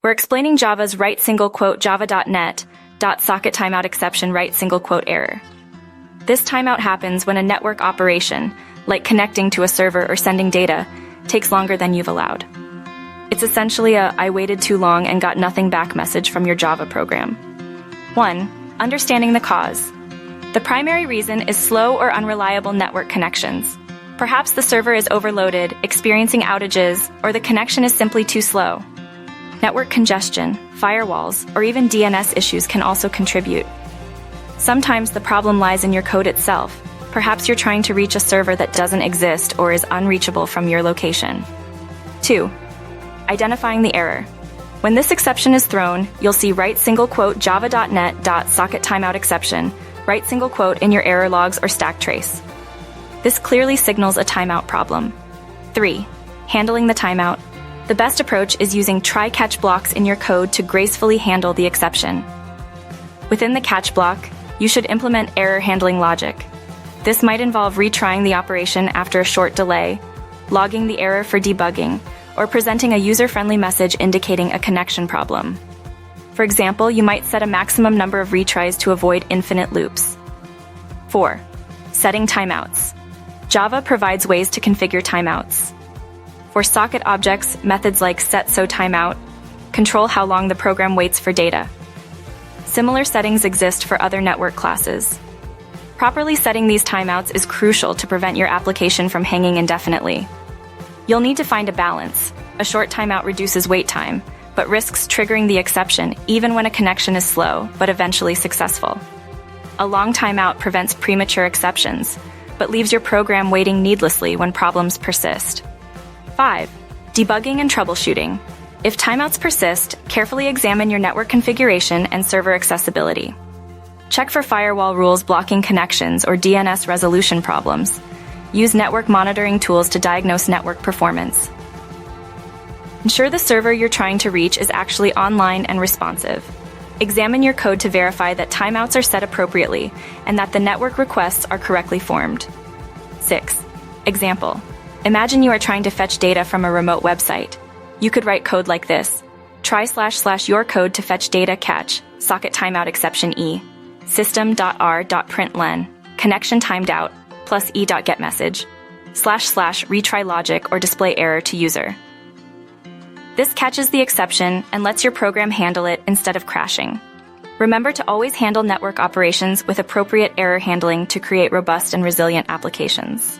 We're explaining Java's write single quote java.net.SocketTimeoutException write single quote error. This timeout happens when a network operation, like connecting to a server or sending data, takes longer than you've allowed. It's essentially a "I waited too long and got nothing back" message from your Java program. 1. Understanding the cause. The primary reason is slow or unreliable network connections. Perhaps the server is overloaded, experiencing outages, or the connection is simply too slow. Network congestion, firewalls, or even DNS issues can also contribute. Sometimes the problem lies in your code itself. Perhaps you're trying to reach a server that doesn't exist or is unreachable from your location. 2. Identifying the error. When this exception is thrown, you'll see write single quote java.net.SocketTimeoutException, write single quote in your error logs or stack trace. This clearly signals a timeout problem. 3. Handling the timeout. The best approach is using try-catch blocks in your code to gracefully handle the exception. Within the catch block, you should implement error handling logic. This might involve retrying the operation after a short delay, logging the error for debugging, or presenting a user-friendly message indicating a connection problem. For example, you might set a maximum number of retries to avoid infinite loops. 4. Setting timeouts. Java provides ways to configure timeouts. For socket objects, methods like setSoTimeout control how long the program waits for data. Similar settings exist for other network classes. Properly setting these timeouts is crucial to prevent your application from hanging indefinitely. You'll need to find a balance. A short timeout reduces wait time, but risks triggering the exception even when a connection is slow, but eventually successful. A long timeout prevents premature exceptions, but leaves your program waiting needlessly when problems persist. 5. Debugging and troubleshooting. If timeouts persist, carefully examine your network configuration and server accessibility. Check for firewall rules blocking connections or DNS resolution problems. Use network monitoring tools to diagnose network performance. Ensure the server you're trying to reach is actually online and responsive. Examine your code to verify that timeouts are set appropriately and that the network requests are correctly formed. 6. Example. Imagine you are trying to fetch data from a remote website. You could write code like this. Try / your code to fetch data catch, socket timeout exception E, system.r.println, connection timed out, plus e.getMessage, / retry logic or display error to user. This catches the exception and lets your program handle it instead of crashing. Remember to always handle network operations with appropriate error handling to create robust and resilient applications.